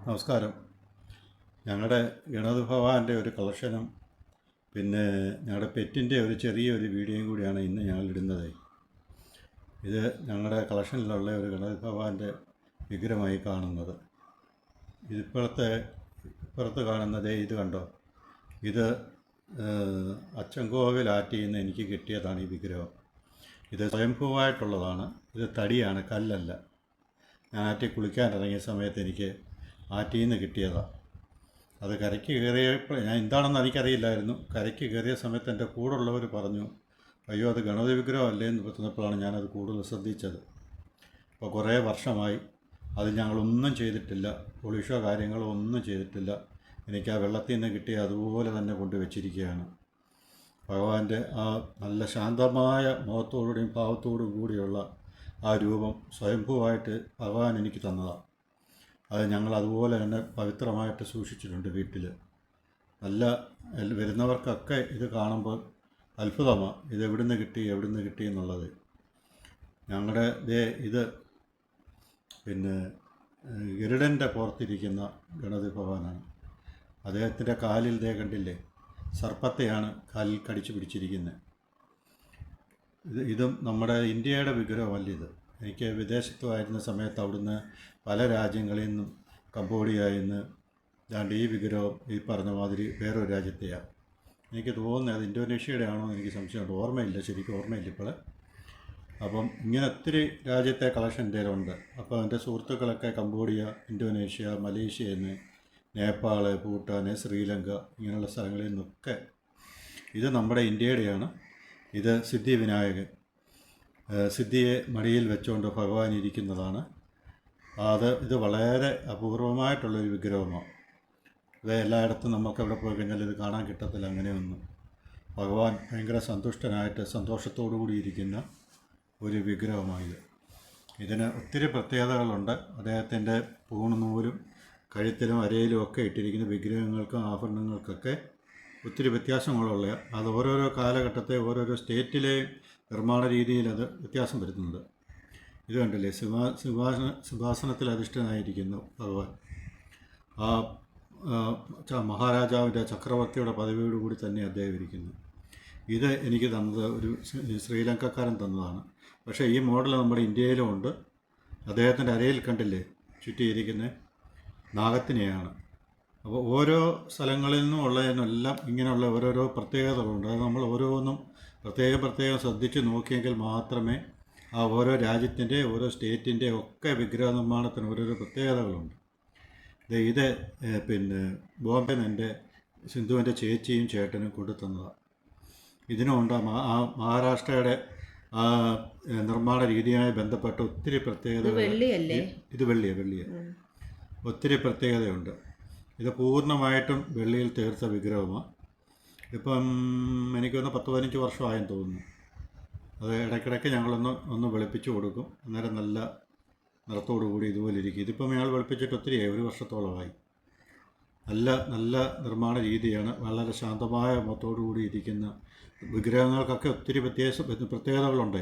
നമസ്കാരം. ഞങ്ങളുടെ ഗണപതി ഭഗവാന്റെ ഒരു കളക്ഷനും പിന്നെ ഞങ്ങളുടെ പെറ്റിൻ്റെ ഒരു ചെറിയൊരു വീഡിയോയും കൂടിയാണ് ഇന്ന് ഞങ്ങൾ ഇടുന്നത്. ഇത് ഞങ്ങളുടെ കളക്ഷനിലുള്ള ഒരു ഗണപതി ഭഗവാന്റെ വിഗ്രഹമായി കാണുന്നത്. ഇപ്പുറത്ത് കാണുന്നത് ഇത് കണ്ടോ, ഇത് അച്ചൻകോവിൽ ആറ്റിൽ നിന്ന് എനിക്ക് കിട്ടിയതാണ് ഈ വിഗ്രഹം. ഇത് സ്വയംഭൂവായിട്ടുള്ളതാണ്. ഇത് തടിയാണ്, കല്ലല്ല. ഞാൻ ആറ്റിൽ കുളിക്കാൻ ഇറങ്ങിയ സമയത്ത് എനിക്ക് ആറ്റിൽ നിന്ന് കിട്ടിയതാണ്. അത് കരയ്ക്ക് കയറിയപ്പോൾ ഞാൻ എന്താണെന്ന് എനിക്കറിയില്ലായിരുന്നു. കരയ്ക്ക് കയറിയ സമയത്ത് എൻ്റെ കൂടെയുള്ളവർ പറഞ്ഞു, അയ്യോ അത് ഗണപതി വിഗ്രഹമല്ലേ എന്ന് പറഞ്ഞപ്പോഴാണ് ഞാനത് കൂടുതൽ ശ്രദ്ധിച്ചത്. അപ്പോൾ കുറേ വർഷമായി അത് ഞങ്ങളൊന്നും ചെയ്തിട്ടില്ല, പൊളിഷോ കാര്യങ്ങളോ ഒന്നും ചെയ്തിട്ടില്ല. എനിക്ക് ആ വെള്ളത്തിൽ നിന്ന് കിട്ടിയ അതുപോലെ തന്നെ കൊണ്ടുവച്ചിരിക്കുകയാണ്. ഭഗവാന്റെ ആ നല്ല ശാന്തമായ മുഖത്തോടുകൂടിയും ഭാവത്തോടും കൂടിയുള്ള ആ രൂപം സ്വയംഭൂവായിട്ട് ഭഗവാൻ എനിക്ക് തന്നതാണ്. അത് ഞങ്ങൾ അതുപോലെ തന്നെ പവിത്രമായിട്ട് സൂക്ഷിച്ചിട്ടുണ്ട് വീട്ടിൽ. നല്ല വരുന്നവർക്കൊക്കെ ഇത് കാണുമ്പോൾ അത്ഭുതമാണ്, ഇത് എവിടുന്ന് കിട്ടി എന്നുള്ളത്. ഞങ്ങളുടെ ഇത് പിന്നെ ഗരുഡൻ്റെ പുറത്തിരിക്കുന്ന ഗണപതി ഭഗവാനാണ്. അദ്ദേഹത്തിൻ്റെ കാലിൽ കണ്ടില്ലേ, സർപ്പത്തെയാണ് കാലിൽ കടിച്ചു പിടിച്ചിരിക്കുന്നത്. ഇതും നമ്മുടെ ഇന്ത്യയുടെ വിഗ്രഹമല്ല. ഇത് എനിക്ക് വിദേശത്തുമായിരുന്ന സമയത്ത് അവിടുന്ന് പല രാജ്യങ്ങളിൽ നിന്നും, കംബോഡിയയിൽ നിന്ന് ദാണ്ട് ഈ വിഗ്രഹം ഈ പറഞ്ഞ മാതിരി വേറൊരു രാജ്യത്തെയാണ്. എനിക്ക് തോന്നുന്നത് അത് ഇന്തോനേഷ്യയുടെ ആണോ എന്ന് എനിക്ക് സംശയമുണ്ട്, ഓർമ്മയില്ല, ശരിക്കും ഓർമ്മയില്ല ഇപ്പോൾ. അപ്പം ഇങ്ങനെ ഒത്തിരി രാജ്യത്തെ കളക്ഷൻ എൻ്റെ ഉണ്ട്. അപ്പോൾ എൻ്റെ സുഹൃത്തുക്കളൊക്കെ കംബോഡിയ, ഇന്തോനേഷ്യ, മലേഷ്യയിൽ നിന്ന്, നേപ്പാൾ, ഭൂട്ടാൻ, ശ്രീലങ്ക ഇങ്ങനെയുള്ള സ്ഥലങ്ങളിൽ നിന്നൊക്കെ. ഇത് നമ്മുടെ ഇന്ത്യയുടെയാണ്. ഇത് സിദ്ധി വിനായകൻ, സിദ്ധിയെ മടിയിൽ വെച്ചുകൊണ്ട് ഭഗവാൻ ഇരിക്കുന്നതാണ്. ഇത് വളരെ അപൂർവമായിട്ടുള്ളൊരു വിഗ്രഹമാണ്. ഇത് എല്ലായിടത്തും നമുക്ക് എവിടെ പോയി കഴിഞ്ഞാൽ ഇത് കാണാൻ കിട്ടത്തില്ല. അങ്ങനെയൊന്നും ഭഗവാൻ ഭയങ്കര സന്തുഷ്ടനായിട്ട് സന്തോഷത്തോടു കൂടി ഇരിക്കുന്ന ഒരു വിഗ്രഹമാണിത്. ഇതിന് ഒത്തിരി പ്രത്യേകതകളുണ്ട്. അദ്ദേഹത്തിൻ്റെ പൂണുനൂലും കഴുത്തിലും അരയിലും ഒക്കെ ഇട്ടിരിക്കുന്ന വിഗ്രഹങ്ങൾക്കും ആഭരണങ്ങൾക്കൊക്കെ ഒത്തിരി വ്യത്യാസങ്ങളുള്ള, അത് ഓരോരോ കാലഘട്ടത്തെ ഓരോരോ സ്റ്റേറ്റിലെയും നിർമ്മാണ രീതിയിൽ അത് വ്യത്യാസം വരുന്നുണ്ട്. ഇത് കണ്ടില്ലേ, സിംഹാസനത്തിൽ അധിഷ്ഠനായിരിക്കുന്നു ഭഗവാൻ. ആ മഹാരാജാവിൻ്റെ ചക്രവർത്തിയുടെ പദവിയോടുകൂടി തന്നെ അദ്ദേഹം ഇരിക്കുന്നു. ഇത് എനിക്ക് തന്നത് ഒരു ശ്രീലങ്കക്കാരൻ തന്നതാണ്. പക്ഷേ ഈ മോഡൽ നമ്മുടെ ഇന്ത്യയിലും ഉണ്ട്. അദ്ദേഹത്തിൻ്റെ അരയിൽ കണ്ടില്ലേ ചുറ്റിയിരിക്കുന്ന നാഗത്തിനെയാണ്. അപ്പോൾ ഓരോ സ്ഥലങ്ങളിൽ നിന്നും ഉള്ളതിനെല്ലാം ഇങ്ങനെയുള്ള ഓരോരോ പ്രത്യേകതകളുണ്ട്. അത് നമ്മൾ ഓരോന്നും പ്രത്യേകം ശ്രദ്ധിച്ച് നോക്കിയെങ്കിൽ മാത്രമേ ആ ഓരോ രാജ്യത്തിൻ്റെ, ഓരോ സ്റ്റേറ്റിൻ്റെ ഒക്കെ വിഗ്രഹ നിർമ്മാണത്തിന് ഓരോരോ പ്രത്യേകതകളുണ്ട്. ഇത് പിന്നെ ബോംബെ എൻ്റെ സിന്ധുവിൻ്റെ ചേച്ചിയും ചേട്ടനും കൊണ്ടുതന്നതാണ്. ഇതിനുണ്ട് മഹാരാഷ്ട്രയുടെ നിർമ്മാണ രീതിയുമായി ബന്ധപ്പെട്ട ഒത്തിരി പ്രത്യേകതകൾ. ഇത് വെള്ളിയാണ്. ഒത്തിരി പ്രത്യേകതയുണ്ട്. ഇത് പൂർണ്ണമായിട്ടും വെള്ളിയിൽ തീർത്ത വിഗ്രഹമാണ്. ഇപ്പം എനിക്കൊന്ന് 10-15 വർഷമായെന്ന് തോന്നുന്നു. അത് ഇടയ്ക്കിടയ്ക്ക് ഞങ്ങളൊന്ന് വെളുപ്പിച്ച് കൊടുക്കും. അന്നേരം നല്ല നിറത്തോടു കൂടി ഇതുപോലെ ഇരിക്കും. ഇതിപ്പം ഞങ്ങൾ വെളുപ്പിച്ചിട്ട് ഒത്തിരിയായി, 1 വർഷത്തോളമായി. നല്ല നിർമ്മാണ രീതിയാണ്. വളരെ ശാന്തമായ മുഖത്തോടു കൂടി ഇരിക്കുന്ന വിഗ്രഹങ്ങൾക്കൊക്കെ ഒത്തിരി പ്രത്യേകതകളുണ്ട്.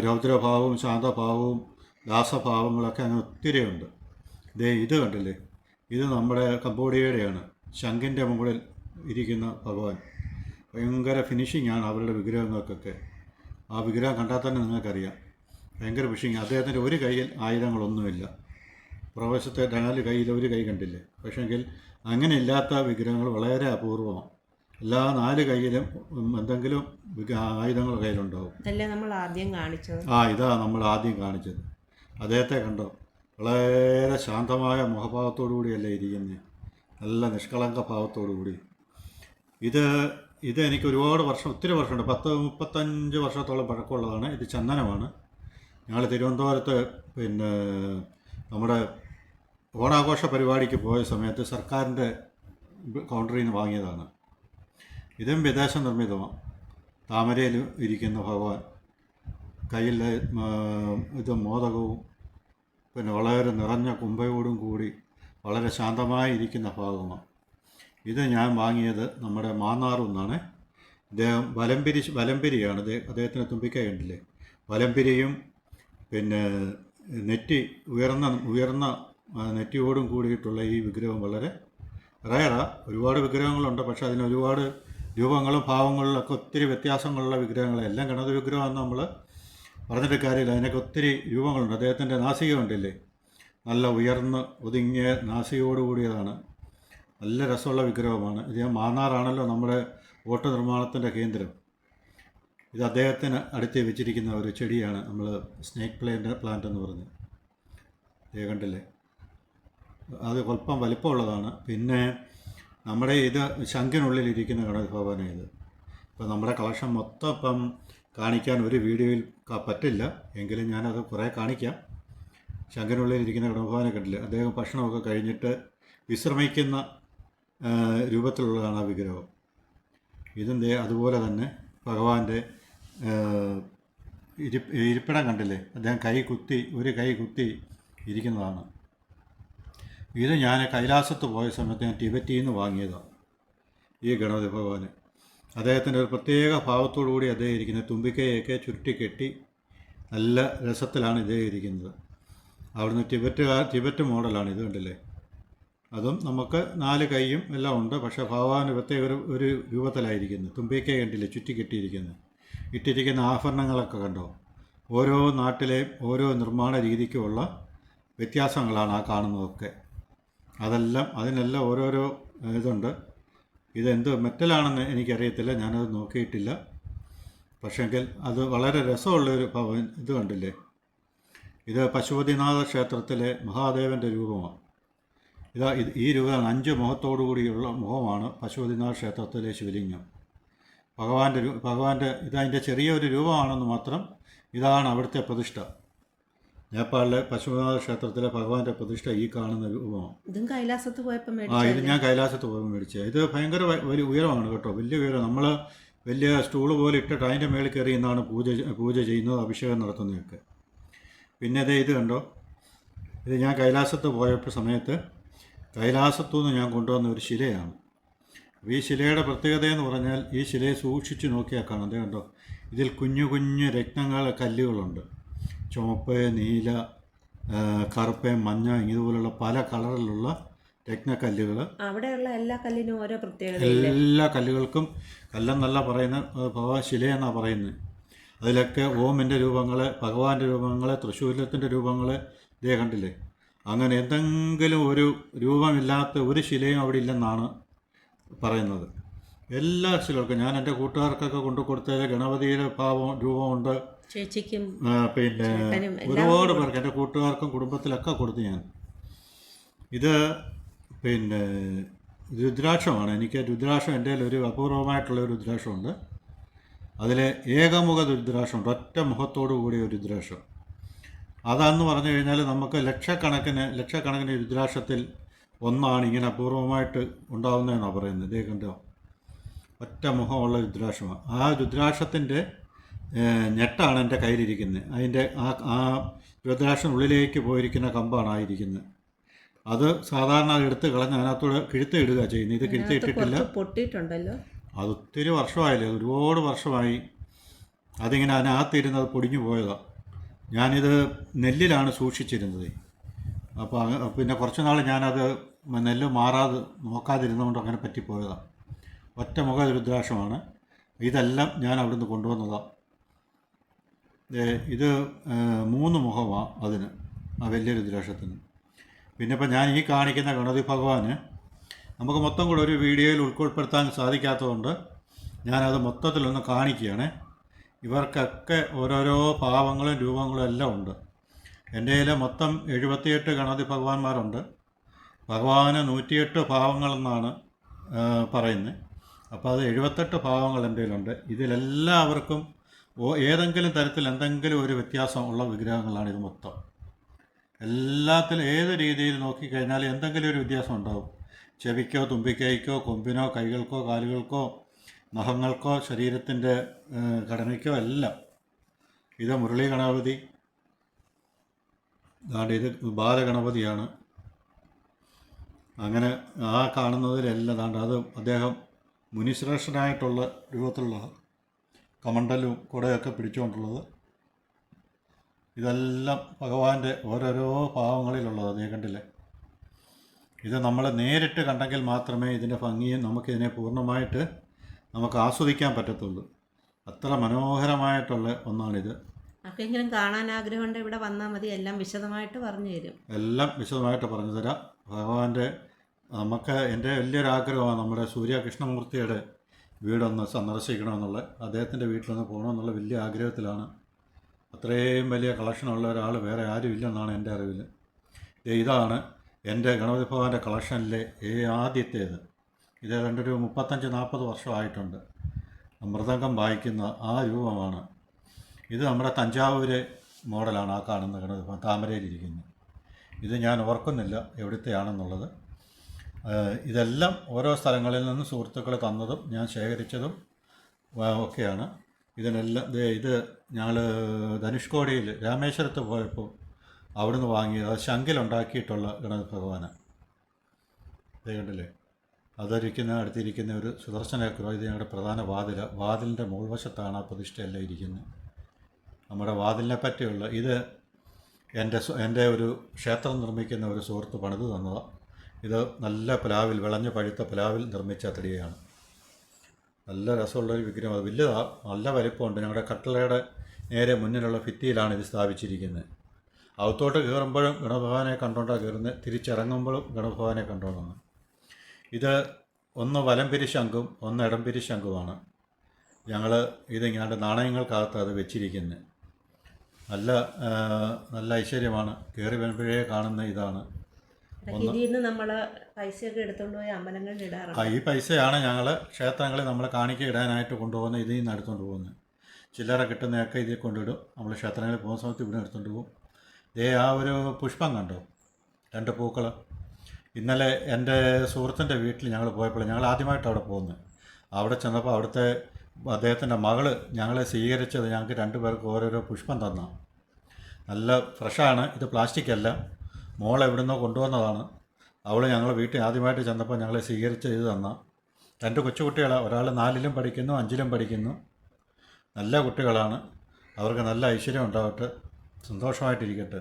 രൗദ്രഭാവവും ശാന്തഭാവവും ദാസഭാവങ്ങളൊക്കെ അങ്ങനെ ഒത്തിരി ഉണ്ട്. ഇത് കണ്ടില്ലേ, ഇത് നമ്മുടെ കംബോഡിയയുടെയാണ്. ശംഖിൻ്റെ മുകളിൽ ഇരിക്കുന്ന ഭഗവാൻ. ഭയങ്കര ഫിനിഷിംഗ് ആണ് അവരുടെ വിഗ്രഹങ്ങൾക്കൊക്കെ. ആ വിഗ്രഹം കണ്ടാൽ തന്നെ നിങ്ങൾക്കറിയാം, ഭയങ്കര ഫിനിഷിങ്. അദ്ദേഹത്തിൻ്റെ ഒരു കയ്യിൽ ആയുധങ്ങളൊന്നുമില്ല. പ്രവേശത്തെ 4 കയ്യിൽ ഒരു കൈ കണ്ടില്ലേ. പക്ഷേങ്കിൽ അങ്ങനെ ഇല്ലാത്ത വിഗ്രഹങ്ങൾ വളരെ അപൂർവമാണ്. എല്ലാ 4 കൈയിലും എന്തെങ്കിലും ആയുധങ്ങൾ കയ്യിലുണ്ടാവും. ഇതാ നമ്മൾ ആദ്യം കാണിച്ചത്. അദ്ദേഹത്തെ കണ്ടോ, വളരെ ശാന്തമായ മുഖഭാവത്തോടു കൂടിയല്ലേ ഇരിക്കുന്നത്, നല്ല നിഷ്കളങ്ക ഭാവത്തോടു കൂടി. ഇത് എനിക്ക് ഒത്തിരി വർഷമുണ്ട്, 10-35 വർഷത്തോളം പഴക്കമുള്ളതാണ്. ഇത് ചന്ദനമാണ്. ഞങ്ങൾ തിരുവനന്തപുരത്ത് പിന്നെ നമ്മുടെ ഓണാഘോഷ പരിപാടിക്ക് പോയ സമയത്ത് സർക്കാരിൻ്റെ കൗണ്ടറിൽ നിന്ന് വാങ്ങിയതാണ്. ഇതും വിദേശ നിർമ്മിതമാണ്. താമരയിൽ ഇരിക്കുന്ന ഭഗവാൻ, കയ്യിൽ ഇത് മോദകവും പിന്നെ വളരെ നിറഞ്ഞ കുംഭയോടും കൂടി വളരെ ശാന്തമായി ഇരിക്കുന്ന ഭാഗമാണ്. ഇത് ഞാൻ വാങ്ങിയത് നമ്മുടെ മാന്നാറിൽ നിന്നാണ്. ഇദ്ദേഹം വലംപിരിയാണ്. അദ്ദേഹത്തിന് തുമ്പിക്കൈ കണ്ടില്ലേ, വലംപിരിയും പിന്നെ നെറ്റി ഉയർന്ന നെറ്റിയോടും കൂടിയിട്ടുള്ള ഈ വിഗ്രഹം വളരെ റയറാണ്. ഒരുപാട് വിഗ്രഹങ്ങളുണ്ട്, പക്ഷേ അതിന് ഒരുപാട് രൂപങ്ങളും ഭാവങ്ങളിലൊക്കെ ഒത്തിരി വ്യത്യാസങ്ങളുള്ള വിഗ്രഹങ്ങൾ. എല്ലാം ഗണപതി വിഗ്രഹമെന്ന് നമ്മൾ പറഞ്ഞിട്ട് കാര്യമില്ല. അതിനൊക്കെ ഒത്തിരി രൂപങ്ങളുണ്ട്. അദ്ദേഹത്തിൻ്റെ നാസിക ഉണ്ടില്ലേ, നല്ല ഉയർന്ന് ഒതുങ്ങിയ നാസികയോടുകൂടിയതാണ്. നല്ല രസമുള്ള വിഗ്രഹമാണ്. ഇത് മാന്നാറാണല്ലോ നമ്മുടെ വോട്ട് നിർമ്മാണത്തിൻ്റെ കേന്ദ്രം. ഇത് അദ്ദേഹത്തിന് അടുത്ത് വെച്ചിരിക്കുന്ന ഒരു ചെടിയാണ്, നമ്മൾ സ്നേക്ക് പ്ലാന്റ് എന്ന് പറഞ്ഞ്. ഇത് കണ്ടില്ലേ, അത് അല്പം വലിപ്പമുള്ളതാണ്. പിന്നെ നമ്മുടെ ഇത് ശംഖിനുള്ളിലിരിക്കുന്ന ഗണപതി ഭഗവാനാണ് ഇത്. ഇപ്പോൾ നമ്മുടെ കളക്ഷൻ മൊത്തം ഇപ്പം കാണിക്കാൻ ഒരു വീഡിയോയിൽ പറ്റില്ല, എങ്കിലും ഞാനത് കുറേ കാണിക്കാം. ശംഖിനുള്ളിലിരിക്കുന്ന ഗണപതി ഭഗവാനെ കണ്ടില്ലേ, അദ്ദേഹം ഭക്ഷണമൊക്കെ കഴിഞ്ഞിട്ട് വിശ്രമിക്കുന്ന രൂപത്തിലുള്ളതാണ് ആ വിഗ്രഹം. ഇതും അതുപോലെ തന്നെ ഭഗവാന്റെ ഇരിപ്പിടം കണ്ടില്ലേ, അദ്ദേഹം ഒരു കൈ കുത്തി ഇരിക്കുന്നതാണ്. ഇത് ഞാൻ കൈലാസത്ത് പോയ സമയത്ത് ഞാൻ ടിബറ്റിൽ നിന്ന് വാങ്ങിയതാണ് ഈ ഗണപതി ഭഗവാന്. അദ്ദേഹത്തിൻ്റെ ഒരു പ്രത്യേക ഭാവത്തോടു കൂടി അദ്ദേഹം ഇരിക്കുന്നത്. തുമ്പിക്കൈയൊക്കെ ചുരുട്ടിക്കെട്ടി നല്ല രസത്തിലാണ് ഇദ്ദേഹം ഇരിക്കുന്നത്. അവിടുന്ന് ടിബറ്റ് മോഡലാണ് ഇത് കണ്ടില്ലേ. അതും നമുക്ക് 4 കൈയും എല്ലാം ഉണ്ട്, പക്ഷേ ഭഗവാന് പ്രത്യേക ഒരു രൂപത്തിലായിരിക്കുന്നത്. തുമ്പിക്കൈ കണ്ടില്ലേ ചുറ്റിക്കെട്ടിയിരിക്കുന്നത്. ഇട്ടിരിക്കുന്ന ആഭരണങ്ങളൊക്കെ കണ്ടോ. ഓരോ നാട്ടിലെയും ഓരോ നിർമ്മാണ രീതിക്കുമുള്ള വ്യത്യാസങ്ങളാണ് ആ കാണുന്നതൊക്കെ. അതിനെല്ലാം ഓരോരോ ഇതുണ്ട്. ഇതെന്ത് മെറ്റലാണെന്ന് എനിക്കറിയത്തില്ല, ഞാനത് നോക്കിയിട്ടില്ല. പക്ഷേങ്കിൽ അത് വളരെ രസമുള്ളൊരു ഇത് കണ്ടില്ലേ. ഇത് പശുപതിനാഥ ക്ഷേത്രത്തിലെ മഹാദേവൻ്റെ രൂപമാണ്. ഈ രൂപമാണ് 5 മുഖത്തോടു കൂടിയുള്ള മുഖമാണ് പശുപതിനാഥ ക്ഷേത്രത്തിലെ ശിവലിംഗം. ഭഗവാന്റെ ഇതതിൻ്റെ ചെറിയൊരു രൂപമാണെന്ന് മാത്രം. ഇതാണ് അവിടുത്തെ പ്രതിഷ്ഠ. നേപ്പാളിലെ പശുപതിനാഥ ക്ഷേത്രത്തിലെ ഭഗവാന്റെ പ്രതിഷ്ഠ ഈ കാണുന്ന രൂപമാണ്. ഇത് ഞാൻ കൈലാസത്ത് പോയപ്പോൾ മേടിച്ചത്. ഇത് ഭയങ്കര വലിയ ഉയരമാണ് കേട്ടോ, വലിയ ഉയരം. നമ്മൾ വലിയ സ്റ്റൂള് പോലെ ഇട്ടിട്ട് അതിൻ്റെ മേളിൽ കയറി ഇന്നാണ് പൂജ ചെയ്യുന്നത്, അഭിഷേകം നടത്തുന്നതൊക്കെ. പിന്നെ ഇത് കണ്ടോ, ഇത് ഞാൻ കൈലാസത്ത് പോയപ്പോൾ സമയത്ത് കൈലാസത്തു നിന്ന് ഞാൻ കൊണ്ടുവന്ന ഒരു ശിലയാണ്. ഈ ശിലയുടെ പ്രത്യേകതയെന്ന് പറഞ്ഞാൽ ഈ ശിലയെ സൂക്ഷിച്ച് നോക്കിയാൽ കാണാം. അത് കണ്ടോ, ഇതിൽ കുഞ്ഞു കുഞ്ഞു കല്ലുകളുണ്ട്. ചുവപ്പ്, നീല, കറുപ്പ്, മഞ്ഞ, ഇതുപോലുള്ള പല കളറിലുള്ള രത്നക്കല്ലുകൾ. അവിടെയുള്ള എല്ലാ കല്ലിനും ഓരോ പ്രത്യേകത. എല്ലാ കല്ലുകൾക്കും കല്ലെന്നല്ല പറയുന്നത്, ശിലയെന്നാണ് പറയുന്നത്. അതിലൊക്കെ ഓമിൻ്റെ രൂപങ്ങൾ, ഭഗവാന്റെ രൂപങ്ങൾ, തൃശ്ശൂലത്തിൻ്റെ രൂപങ്ങൾ ഇതേ കണ്ടില്ലേ. അങ്ങനെ എന്തെങ്കിലും ഒരു രൂപമില്ലാത്ത ഒരു ശിലയും അവിടെ ഇല്ലെന്നാണ് പറയുന്നത്. എല്ലാ ശിലകൾക്കും ഞാൻ എൻ്റെ കൂട്ടുകാർക്കൊക്കെ കൊണ്ടു കൊടുത്തത് ഗണപതിയുടെ രൂപമുണ്ട്. ചേച്ചിക്കും പിന്നെ ഒരുപാട് പേർക്ക്, എൻ്റെ കൂട്ടുകാർക്കും കുടുംബത്തിലൊക്കെ കൊടുത്തു ഞാൻ. ഇത് പിന്നെ രുദ്രാക്ഷമാണ്. എനിക്ക് രുദ്രാക്ഷം എൻ്റെ ഒരു അപൂർവമായിട്ടുള്ള ഒരു രുദ്രാക്ഷമുണ്ട്. അതിൽ ഏകമുഖ രുദ്രാക്ഷമുണ്ട്, ഒറ്റ മുഖത്തോടു കൂടിയ ഒരു രുദ്രാക്ഷം. അതാന്ന് പറഞ്ഞു കഴിഞ്ഞാൽ നമുക്ക് ലക്ഷക്കണക്കിന് രുദ്രാക്ഷത്തിൽ ഒന്നാണ് ഇങ്ങനെ അപൂർവമായിട്ട് ഉണ്ടാകുന്നതെന്നാണ് പറയുന്നത്. ഇതേ കണ്ടോ, ഒറ്റ മുഖമുള്ള രുദ്രാക്ഷമാണ്. ആ രുദ്രാക്ഷത്തിൻ്റെ ഞെട്ടാണ് എൻ്റെ കയ്യിലിരിക്കുന്നത്. അതിൻ്റെ ആ രുദ്രാക്ഷനുള്ളിലേക്ക് പോയിരിക്കുന്ന കമ്പാണ് ആയിരിക്കുന്നത്. അത് സാധാരണ എടുത്ത് കളഞ്ഞ് അതിനകത്തൂടെ കിഴുത്ത് ഇടുക ചെയ്യുന്നത്. ഇത് കിഴുത്ത് ഇട്ടിട്ടില്ല, പൊട്ടിയിട്ടുണ്ടല്ലോ. അത് ഒത്തിരി വർഷമായില്ലേ, ഒരുപാട് വർഷമായി. അതിങ്ങനെ അതിനകത്തിരുന്നത് പൊടിഞ്ഞു പോയതാണ്. ഞാനിത് നെല്ലിലാണ് സൂക്ഷിച്ചിരുന്നത്. അപ്പോൾ പിന്നെ കുറച്ച് നാൾ ഞാനത് നെല്ല് നോക്കാതിരുന്നതുകൊണ്ട് അങ്ങനെ പറ്റിപ്പോയതാണ്. ഒറ്റ മുഖ രുദ്രാക്ഷമാണ്. ഇതെല്ലാം ഞാൻ അവിടുന്ന് കൊണ്ടുവന്നതാണ്. ഇത് 3 മുഖമാണ് അതിന്, ആ വലിയ രുദ്രാക്ഷത്തിന്. പിന്നെ ഇപ്പം ഞാൻ ഈ കാണിക്കുന്ന ഗണപതി ഭഗവാന് നമുക്ക് മൊത്തം കൂടെ ഒരു വീഡിയോയിൽ ഉൾപ്പെടുത്താൻ സാധിക്കാത്തതുകൊണ്ട് ഞാനത് മൊത്തത്തിലൊന്ന് കാണിക്കുകയാണ്. ഇവർക്കൊക്കെ ഓരോരോ ഭാവങ്ങളും രൂപങ്ങളും എല്ലാം ഉണ്ട്. എൻ്റെ കയ്യിൽ മൊത്തം 78 ഗണപതി ഭഗവാന്മാരുണ്ട്. ഭഗവാന് 108 ഭാവങ്ങളെന്നാണ് പറയുന്നത്. അപ്പോൾ അത് 78 ഭാവങ്ങൾ എൻ്റെ കയ്യിലുണ്ട്. ഇതിലെല്ലാവർക്കും ഏതെങ്കിലും തരത്തിൽ എന്തെങ്കിലും ഒരു വ്യത്യാസം ഉള്ള വിഗ്രഹങ്ങളാണ് ഇത് മൊത്തം. എല്ലാത്തിലും ഏത് രീതിയിൽ നോക്കിക്കഴിഞ്ഞാൽ എന്തെങ്കിലും ഒരു വ്യത്യാസം ഉണ്ടാകും. ചെവിക്കോ, തുമ്പിക്കൈക്കോ, കൊമ്പിനോ, കൈകൾക്കോ, കാലുകൾക്കോ, നഖങ്ങൾക്കോ, ശരീരത്തിൻ്റെ ഘടനയ്ക്കോ എല്ലാം. ഇത് മുരളി ഗണപതി, ഇത് ബാലഗണപതിയാണ്. അങ്ങനെ ആ കാണുന്നതിലെല്ലാം അത് അദ്ദേഹം മുനിശ്രേഷ്ഠനായിട്ടുള്ള രൂപത്തിലുള്ള കമണ്ടലും കുടയൊക്കെ പിടിച്ചുകൊണ്ടുള്ളത്. ഇതെല്ലാം ഭഗവാന്റെ ഓരോരോ ഭാവങ്ങളിലുള്ളത് അതേ കണ്ടില്ലേ. ഇത് നമ്മൾ നേരിട്ട് കണ്ടെങ്കിൽ മാത്രമേ ഇതിൻ്റെ ഭംഗിയും നമുക്കിതിനെ പൂർണ്ണമായിട്ട് നമുക്ക് ആസ്വദിക്കാൻ പറ്റത്തുള്ളൂ. അത്ര മനോഹരമായിട്ടുള്ള ഒന്നാണിത്. ആർക്കെങ്കിലും കാണാൻ ആഗ്രഹമുണ്ട് ഇവിടെ വന്നാൽ മതി, എല്ലാം വിശദമായിട്ട് പറഞ്ഞു തരും. എല്ലാം വിശദമായിട്ട് പറഞ്ഞു തരാം. ഭഗവാന്റെ നമുക്ക് എൻ്റെ വലിയൊരു ആഗ്രഹമാണ് നമ്മുടെ സൂര്യ കൃഷ്ണമൂർത്തിയുടെ വീടൊന്ന് സന്ദർശിക്കണമെന്നുള്ള, അദ്ദേഹത്തിൻ്റെ വീട്ടിലൊന്ന് പോകണമെന്നുള്ള വലിയ ആഗ്രഹത്തിലാണ്. അത്രയും വലിയ കളക്ഷനുള്ള ഒരാൾ വേറെ ആരും ഇല്ലെന്നാണ് എൻ്റെ അറിവിൽ. ഇതാണ് എൻ്റെ ഗണപതി ഭഗവാന്റെ കളക്ഷനിലെ ആദ്യത്തേത്. ഇത് ഏതാണ്ടൊരു 35-40 വർഷമായിട്ടുണ്ട്. മൃദംഗം വായിക്കുന്ന ആ രൂപമാണ് ഇത്. നമ്മുടെ തഞ്ചാവൂര് മോഡലാണ് ആ കാണുന്ന ഗണപതി ഭഗവാൻ താമരയിലിരിക്കുന്നത്. ഇത് ഞാൻ ഓർക്കുന്നില്ല എവിടുത്തെയാണെന്നുള്ളത്. ഇതെല്ലാം ഓരോ സ്ഥലങ്ങളിൽ നിന്ന് സുഹൃത്തുക്കൾ തന്നതും ഞാൻ ശേഖരിച്ചതും ഒക്കെയാണ്. ഇതിനെല്ലാം ഇത് ഞങ്ങൾ ധനുഷ്കോടിയിൽ രാമേശ്വരത്ത് പോയപ്പോൾ അവിടുന്ന് വാങ്ങിയത് അത് ശംഖിലുണ്ടാക്കിയിട്ടുള്ള ഗണപതി ഭഗവാന്. ഇത് കണ്ടില്ലേ, അടുത്തിരിക്കുന്ന ഒരു സുദർശന ചക്രം. ഇത് ഞങ്ങളുടെ പ്രധാന വാതിലിൻ്റെ മുൾവശത്താണ് ആ പ്രതിഷ്ഠയെല്ലാം ഇരിക്കുന്നത്. നമ്മുടെ വാതിലിനെ പറ്റിയുള്ള ഇത് എൻ്റെ ഒരു ക്ഷേത്രം നിർമ്മിക്കുന്ന ഒരു സുഹൃത്ത് പണിത് തന്നതാണ്. ഇത് നല്ല പ്ലാവിൽ, വിളഞ്ഞ പഴുത്ത പ്ലാവിൽ നിർമ്മിച്ച തടിയാണ്. നല്ല രസമുള്ളൊരു വിഗ്രഹം. അത് വലുതാണ്, നല്ല വലിപ്പമുണ്ട്. ഞങ്ങളുടെ കട്ടളയുടെ നേരെ മുന്നിലുള്ള ഭിത്തിയിലാണ് ഇത് സ്ഥാപിച്ചിരിക്കുന്നത്. അകത്തോട്ട് കയറുമ്പോഴും ഗണഭഗവാനെ കണ്ടുകൊണ്ടാണ് കയറുന്നത്, തിരിച്ചിറങ്ങുമ്പോഴും ഗണഭഗവാനെ കണ്ടുകൊണ്ടാണ്. ഇത് ഒന്ന് വലംപിരി ശംഖും ഒന്ന് ഇടംപിരി ശംഖുമാണ്. ഞങ്ങൾ ഇതിങ്ങനെ നാണയങ്ങൾക്കകത്ത് അത് വെച്ചിരിക്കുന്നത്. നല്ല ഐശ്വര്യമാണ്. കയറി വരുമ്പോഴേ കാണുന്ന ഇതാണ്. ഇതിൽ നിന്ന് നമ്മൾ പൈസയൊക്കെ എടുത്തുകൊണ്ട് പോയി അമ്പലങ്ങളിൽ ഇടാറുണ്ട്. ഈ പൈസയാണ് ഞങ്ങൾ ക്ഷേത്രങ്ങളിൽ നമ്മൾ കാണിക്ക ഇടാനായിട്ട് കൊണ്ടുപോകുന്നത്. ഇതിൽ നിന്ന് എടുത്തുകൊണ്ട് പോകുന്നത്. ചില്ലറ കിട്ടുന്നതൊക്കെ ഇതിൽ കൊണ്ടിടും. നമ്മൾ ക്ഷേത്രങ്ങളിൽ പോകുന്ന സമയത്ത് ഇവിടെ എടുത്തുകൊണ്ട് പോകും. ആ ഒരു പുഷ്പം കണ്ടോ, 2 പൂക്കൾ. ഇന്നലെ എൻ്റെ സുഹൃത്തിൻ്റെ വീട്ടിൽ ഞങ്ങൾ പോയപ്പോൾ, ഞങ്ങൾ ആദ്യമായിട്ട് അവിടെ പോകുന്നത്. അവിടെ ചെന്നപ്പോൾ അവിടുത്തെ അദ്ദേഹത്തിൻ്റെ മകള് ഞങ്ങളെ സ്വീകരിച്ചത്, ഞങ്ങൾക്ക് 2 പേർക്ക് ഓരോരോ പുഷ്പം തന്ന. നല്ല ഫ്രഷാണ്. ഇത് പ്ലാസ്റ്റിക് അല്ല, മോൾ എവിടുന്നോ കൊണ്ടുവന്നതാണ്. അവൾ ഞങ്ങൾ വീട്ടിൽ ആദ്യമായിട്ട് ചെന്നപ്പോൾ ഞങ്ങളെ സ്വീകരിച്ച് ഇത് തന്ന 2 കൊച്ചുകുട്ടികളാണ്. ഒരാൾ 4ലും പഠിക്കുന്നു, 5ലും പഠിക്കുന്നു. നല്ല കുട്ടികളാണ്. അവർക്ക് നല്ല ഐശ്വര്യം ഉണ്ടാവട്ടെ, സന്തോഷമായിട്ടിരിക്കട്ടെ.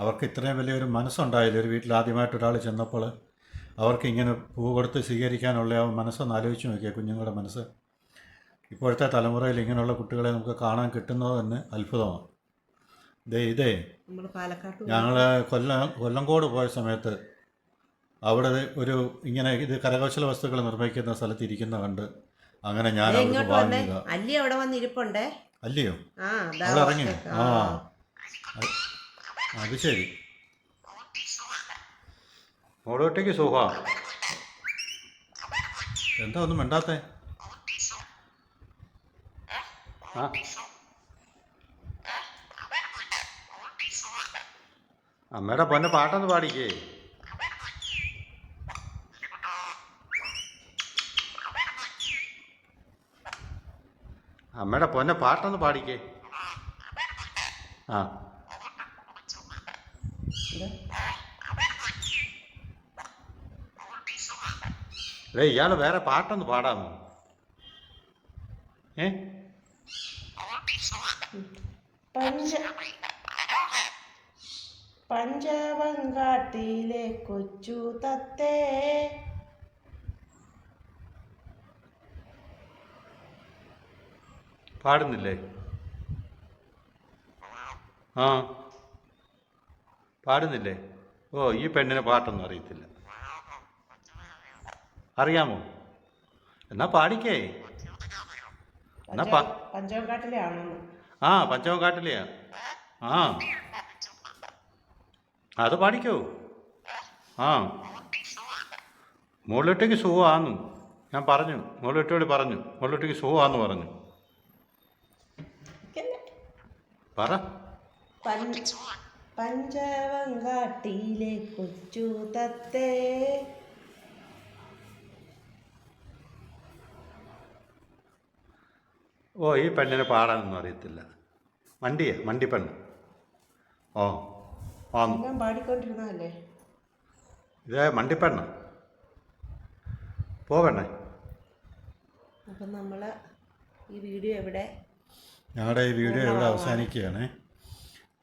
അവർക്ക് ഇത്രയും വലിയൊരു മനസ്സുണ്ടായില്ല. ഒരു വീട്ടിൽ ആദ്യമായിട്ട് ഒരാൾ ചെന്നപ്പോൾ അവർക്ക് ഇങ്ങനെ പൂ കൊടുത്ത് സ്വീകരിക്കാനുള്ള ആ മനസ്സൊന്ന് ആലോചിച്ച് നോക്കിയാൽ കുഞ്ഞുങ്ങളുടെ മനസ്സ്. ഇപ്പോഴത്തെ തലമുറയിൽ ഇങ്ങനെയുള്ള കുട്ടികളെ നമുക്ക് കാണാൻ കിട്ടുന്നത് തന്നെ അത്ഭുതമാണ്. ഇതേ ഞങ്ങൾ കൊല്ലങ്കോട് പോയ സമയത്ത് അവിടെ ഒരു ഇങ്ങനെ ഇത് കരകൗശല വസ്തുക്കൾ നിർമ്മിക്കുന്ന സ്ഥലത്ത് ഇരിക്കുന്ന കണ്ട് അങ്ങനെ ഞാൻ വാങ്ങിയതാ. അവിടെ വന്നിരിപ്പുണ്ടേ. അല്ലയോ, അവിടെ ഇറങ്ങി. അത് ശരി. മോളോട്ടേക്ക് സുഖ എന്താ ഒന്നും മിണ്ടാത്തേ? അമ്മയുടെ പൊന്നെ പാട്ടൊന്ന് പാടിക്കേ. അമ്മയുടെ പൊന്നെ പാട്ടൊന്ന് പാടിക്കേ. ഇയാൾ വേറെ പാട്ടൊന്ന് പാടാമോ? പഞ്ചവങ്കാട്ടിലെ കൊച്ചു തത്തേ. പാടുന്നില്ലേ? പാടുന്നില്ലേ? ഈ പെണ്ണിന് പാട്ടൊന്നും അറിയത്തില്ല. അറിയാമോ? എന്നാ പാടിക്കേ. എന്നാ പഞ്ചവങ്കാട്ടിലെയാണോ? പഞ്ചവങ്കാട്ടിലെയാ. അത് പാടിക്കോ. മുകളിലോട്ടേക്ക് സുഖമാന്നു ഞാൻ പറഞ്ഞു. മുകളിലോട്ടോട് പറഞ്ഞു, മുകളിലോട്ടേക്ക് സുഖമാന്ന് പറഞ്ഞു. പറ. പഞ്ചവങ്കാട്ടിലെ കൊച്ചു തത്തേ. ഈ പെണ്ണിനെ പാടാനൊന്നും അറിയത്തില്ല. മണ്ടിപ്പെണ്ണ്. പാടിക്കൊണ്ടിരുന്നല്ലേ. ഇതേ മണ്ടിപ്പെണ്ണ. പോവണ്ണേ. അപ്പം നമ്മൾ ഈ വീഡിയോ ഞങ്ങളുടെ ഈ വീഡിയോ ഇവിടെ അവസാനിക്കുകയാണ്.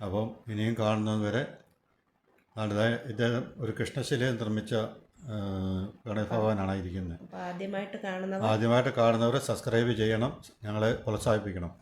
അപ്പം ഇനിയും കാണുന്നത് വരെ ഇദ്ദേഹം ഒരു കൃഷ്ണശിലയിൽ നിർമ്മിച്ച ഗണേശ ഭഗവാനാണ് ഇരിക്കുന്നത്. അപ്പോൾ ആദ്യമായിട്ട് കാണുന്നവർ ആദ്യമായിട്ട് കാണുന്നവർ സബ്സ്ക്രൈബ് ചെയ്യണം, ഞങ്ങളെ പ്രോത്സാഹിപ്പിക്കണം.